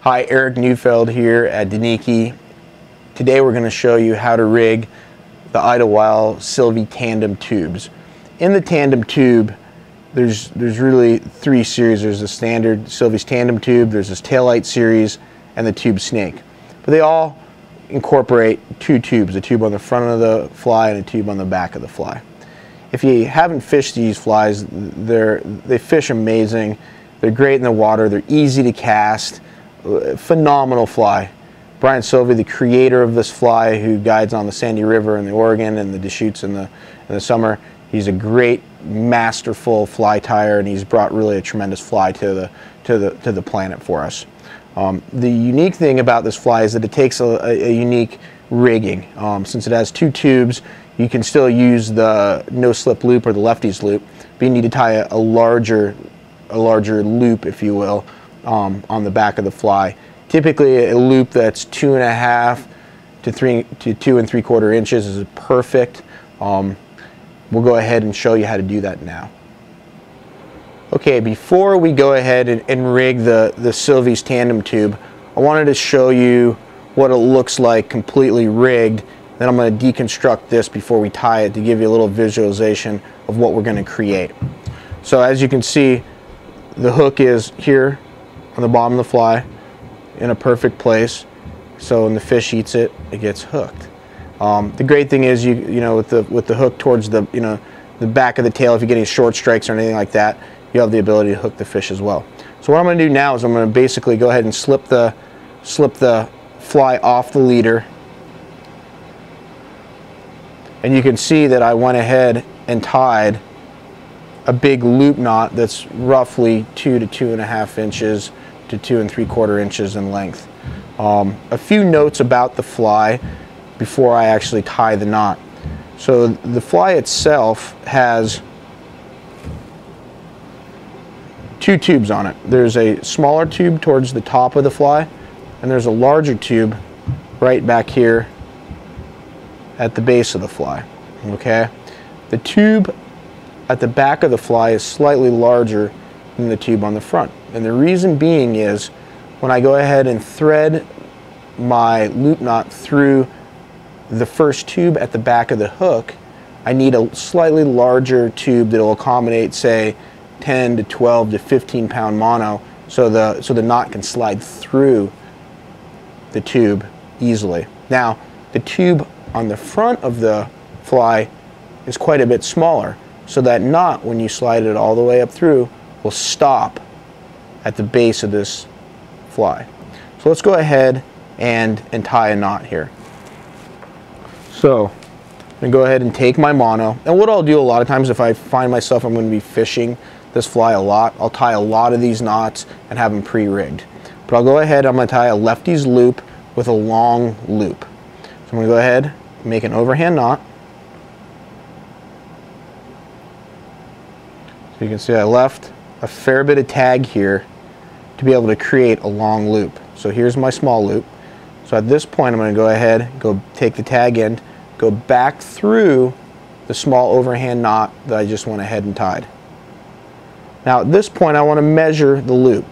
Hi, Eric Neufeld here at Deniki. Today we're going to show you how to rig the Idlewild Silvey Tandem tubes. In the Tandem tube, there's really three series. There's the standard Silvey's Tandem tube, there's this taillight series, and the tube snake. But they all incorporate two tubes, a tube on the front of the fly and a tube on the back of the fly. If you haven't fished these flies, they fish amazing. They're great in the water, they're easy to cast. Phenomenal fly. Brian Silvey, the creator of this fly, who guides on the Sandy River in the Oregon and the Deschutes in the summer, he's a great, masterful fly tyer, and he's brought really a tremendous fly to the planet for us. The unique thing about this fly is that it takes a unique rigging. Since it has two tubes, you can still use the no-slip loop or the lefty's loop, but you need to tie a larger loop, if you will, on the back of the fly. Typically a loop that's 2.5 to 2 3/4 inches is perfect. We'll go ahead and show you how to do that now. Okay, before we go ahead and rig the Silvey's Tandem tube, I wanted to show you what it looks like completely rigged. Then I'm going to deconstruct this before we tie it to give you a little visualization of what we're going to create. So as you can see, the hook is here on the bottom of the fly in a perfect place, so when the fish eats it, it gets hooked. The great thing is, you know, with the hook towards the back of the tail, if you're getting short strikes or anything like that, you have the ability to hook the fish as well. So what I'm going to do now is I'm going to basically go ahead and slip the fly off the leader, and you can see that I went ahead and tied a big loop knot that's roughly 2 to 2.5 inches to 2 3/4 inches in length. A few notes about the fly before I actually tie the knot. So the fly itself has two tubes on it. There's a smaller tube towards the top of the fly, and there's a larger tube right back here at the base of the fly. Okay? The tube at the back of the fly is slightly larger than the tube on the front. And the reason being is, when I go ahead and thread my loop knot through the first tube at the back of the hook, I need a slightly larger tube that will accommodate, say, 10 to 12 to 15 pound mono, so the knot can slide through the tube easily. Now, the tube on the front of the fly is quite a bit smaller, so that knot, when you slide it all the way up through, will stop at the base of this fly. So let's go ahead and tie a knot here. So I'm going to go ahead and take my mono, and what I'll do a lot of times, if I find myself I'm going to be fishing this fly a lot, I'll tie a lot of these knots and have them pre-rigged. But I'll go ahead, I'm going to tie a lefty's loop with a long loop. So I'm going to go ahead and make an overhand knot. So you can see I left a fair bit of tag here to be able to create a long loop. So here's my small loop. So at this point I'm going to go ahead, go take the tag end, go back through the small overhand knot that I just went ahead and tied. Now at this point I want to measure the loop.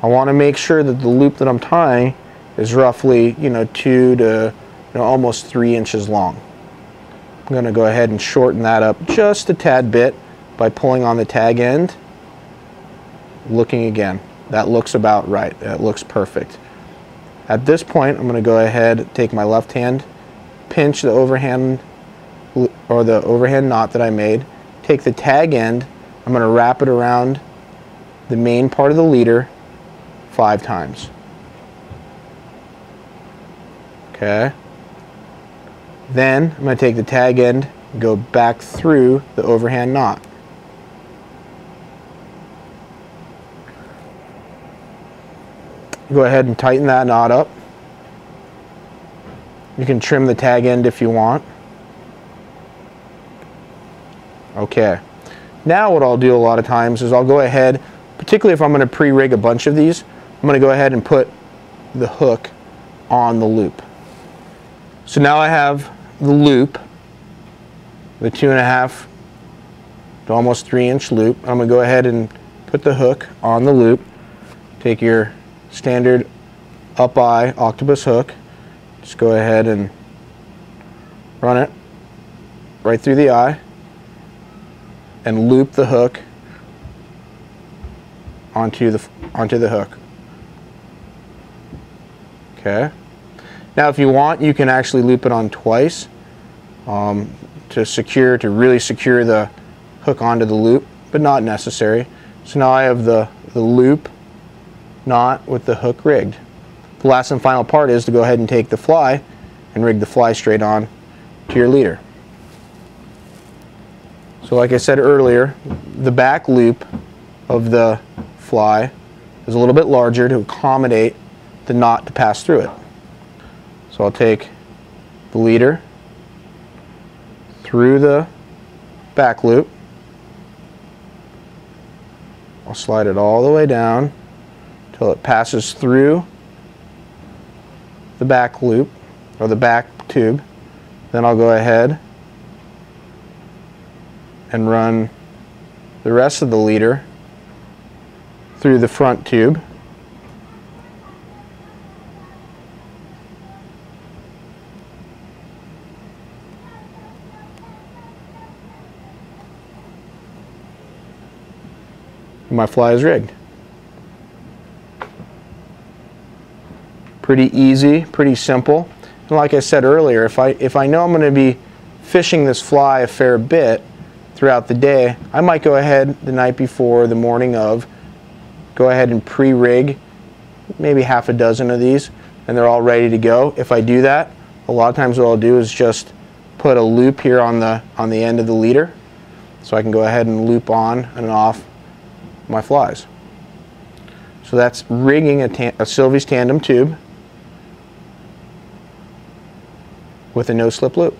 I want to make sure that the loop that I'm tying is roughly 2 to almost 3 inches long. I'm going to go ahead and shorten that up just a tad bit by pulling on the tag end, looking again. That looks about right. That looks perfect. At this point, I'm going to go ahead, take my left hand, pinch the overhand knot that I made, take the tag end, I'm going to wrap it around the main part of the leader 5 times. Okay. Then I'm going to take the tag end and go back through the overhand knot. Go ahead and tighten that knot up. You can trim the tag end if you want. Okay. Now what I'll do a lot of times is I'll go ahead, particularly if I'm going to pre-rig a bunch of these, I'm going to go ahead and put the hook on the loop. So now I have the loop, the 2.5 to almost 3 inch loop. I'm going to go ahead and put the hook on the loop. Take your standard up-eye octopus hook. Just go ahead and run it right through the eye and loop the hook onto the hook. Okay. Now, if you want, you can actually loop it on twice to really secure the hook onto the loop, but not necessary. So now I have the loop knot with the hook rigged. The last and final part is to go ahead and take the fly and rig the fly straight on to your leader. So like I said earlier, the back loop of the fly is a little bit larger to accommodate the knot to pass through it. So I'll take the leader through the back loop. I'll slide it all the way down until it passes through the back loop or the back tube. Then I'll go ahead and run the rest of the leader through the front tube. My fly is rigged. Pretty easy, pretty simple. And like I said earlier, if I know I'm going to be fishing this fly a fair bit throughout the day, I might go ahead the night before, the morning of, go ahead and pre-rig maybe half a dozen of these, and they're all ready to go. If I do that, a lot of times what I'll do is just put a loop here on the end of the leader, so I can go ahead and loop on and off my flies. So that's rigging a Silvey's Tandem tube with a no-slip loop.